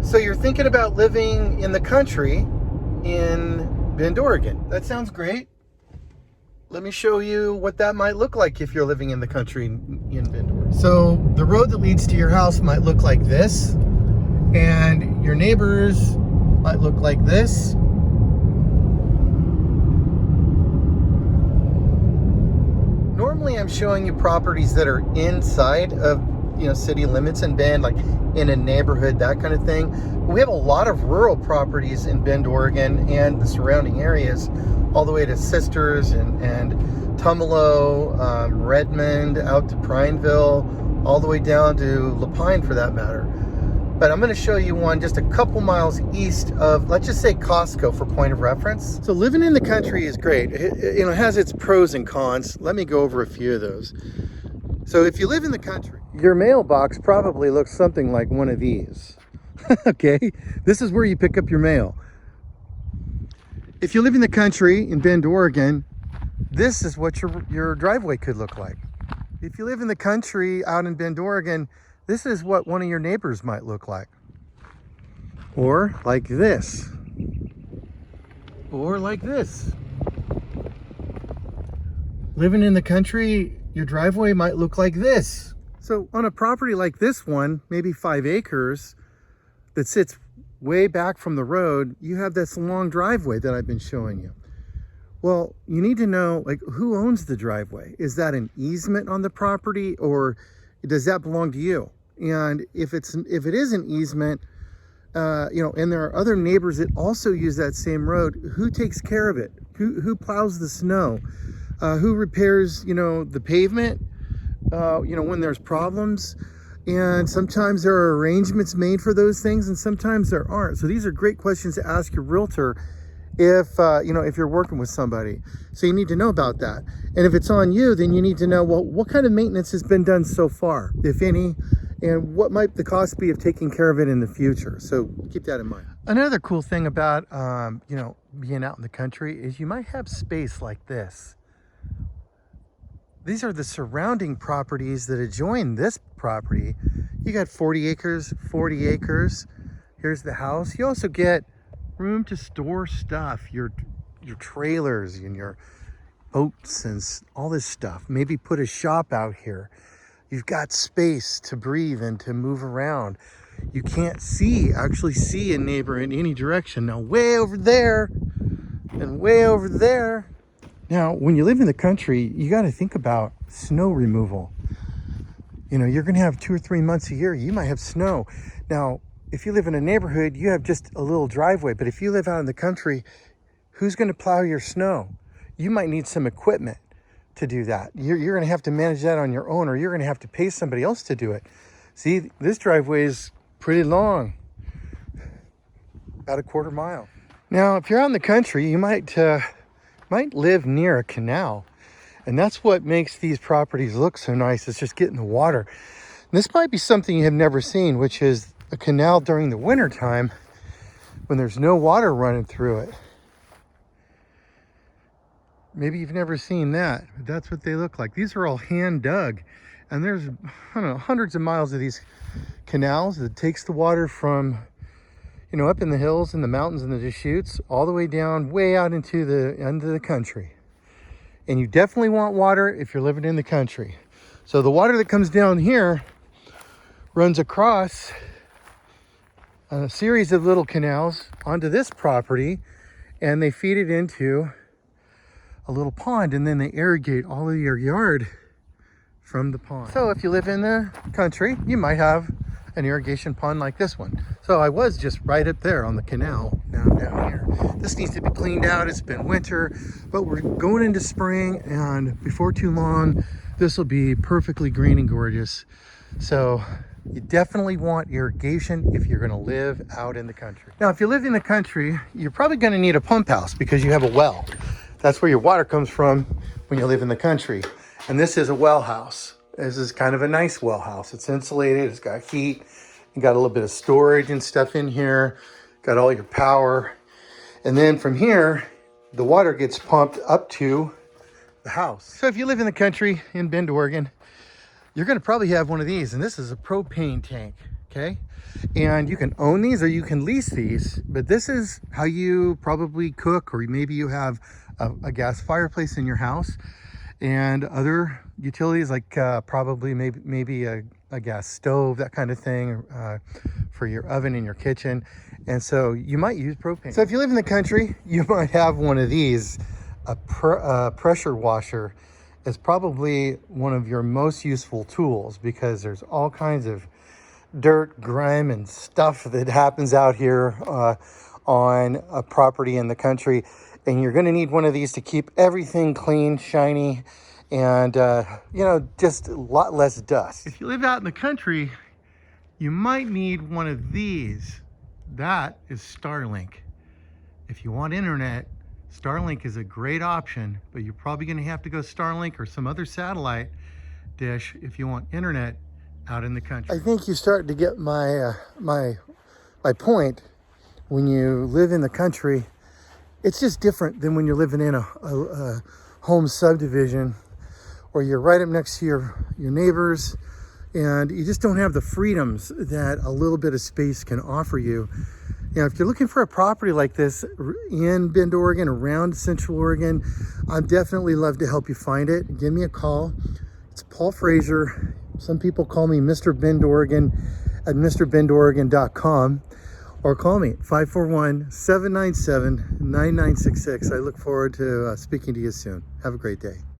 So you're thinking about living in the country in Bend, Oregon. That sounds great. Let me show you what that might look like if you're living in the country in Bend, Oregon. So the road that leads to your house might look like this, and your neighbors might look like this. Normally I'm showing you properties that are inside of city limits in Bend, like in a neighborhood, that kind of thing. But we have a lot of rural properties in Bend, Oregon and the surrounding areas, all the way to Sisters and Tumalo, Redmond, out to Prineville, all the way down to Lapine for that matter. But I'm going to show you one just a couple miles east of, let's just say, Costco for point of reference. So living in the country is great. It has its pros and cons. Let me go over a few of those. So if you live in the country, your mailbox probably looks something like one of these. Okay, this is where you pick up your mail. If you live in the country in Bend, Oregon, this is what your driveway could look like. If you live in the country out in Bend, Oregon, this is what one of your neighbors might look like. Or like this. Or like this. Living in the country, your driveway might look like this. So on a property like this one, maybe 5 acres, that sits way back from the road, you have this long driveway that I've been showing you. Well, you need to know, like, who owns the driveway? Is that an easement on the property, or does that belong to you? And if it is an easement, and there are other neighbors that also use that same road, who takes care of it? Who plows the snow? Who repairs, the pavement, when there's problems? And sometimes there are arrangements made for those things, and sometimes there aren't. So these are great questions to ask your realtor if you're working with somebody. So you need to know about that. And if it's on you, then you need to know, well, what kind of maintenance has been done so far, if any, and what might the cost be of taking care of it in the future. So keep that in mind. Another cool thing about, being out in the country is you might have space like this. These are the surrounding properties that adjoin this property. You got 40 acres, 40 acres. Here's the house. You also get room to store stuff, your trailers and your boats and all this stuff. Maybe put a shop out here. You've got space to breathe and to move around. You can't actually see a neighbor in any direction. Now, way over there and way over there. Now, when you live in the country, you got to think about snow removal. You're going to have 2 or 3 months a year. You might have snow. Now, if you live in a neighborhood, you have just a little driveway. But if you live out in the country, who's going to plow your snow? You might need some equipment to do that. You're going to have to manage that on your own, or you're going to have to pay somebody else to do it. See, this driveway is pretty long, about a quarter mile. Now, if you're out in the country, you might live near a canal. And that's what makes these properties look so nice. It's just getting the water. And this might be something you have never seen, which is a canal during the winter time when there's no water running through it. Maybe you've never seen that, but that's what they look like. These are all hand dug. And there's, hundreds of miles of these canals that takes the water from, up in the hills and the mountains and the Deschutes, all the way down, way out into the end of the country. And you definitely want water if you're living in the country. So the water that comes down here runs across a series of little canals onto this property, and they feed it into a little pond, and then they irrigate all of your yard from the pond. So if you live in the country, you might have an irrigation pond like this one. So I was just right up there on the canal. Now I'm down here. This needs to be cleaned out. It's been winter, but we're going into spring, and before too long, this will be perfectly green and gorgeous. So you definitely want irrigation if you're going to live out in the country. Now, if you live in the country, you're probably going to need a pump house because you have a well. That's where your water comes from when you live in the country. And this is a well house. This is kind of a nice well house. It's insulated, it's got heat, you got a little bit of storage and stuff in here, got all your power. And then from here, the water gets pumped up to the house. So if you live in the country in Bend, Oregon, you're gonna probably have one of these, and this is a propane tank. okay? And you can own these or you can lease these, but this is how you probably cook, or maybe you have a gas fireplace in your house and other utilities like probably maybe a gas stove, that kind of thing, for your oven in your kitchen. And so you might use propane. So if you live in the country, you might have one of these. A pressure washer is probably one of your most useful tools, because there's all kinds of dirt, grime, and stuff that happens out here on a property in the country. And you're going to need one of these to keep everything clean, shiny, and you know, just a lot less dust. If you live out in the country, you might need one of these. That is Starlink. If you want internet, Starlink is a great option, but you're probably going to have to go Starlink or some other satellite dish if you want internet out in the country. I think you start to get my my point. When you live in the country, it's just different than when you're living in a home subdivision, or you're right up next to your neighbors, and you just don't have the freedoms that a little bit of space can offer you. You know, if you're looking for a property like this in Bend, Oregon, around Central Oregon, I'd definitely love to help you find it. Give me a call. It's Paul Fraser. Some people call me Mr. Bend, Oregon at MrBendOregon.com, or call me 541-797-9966. I look forward to speaking to you soon. Have a great day.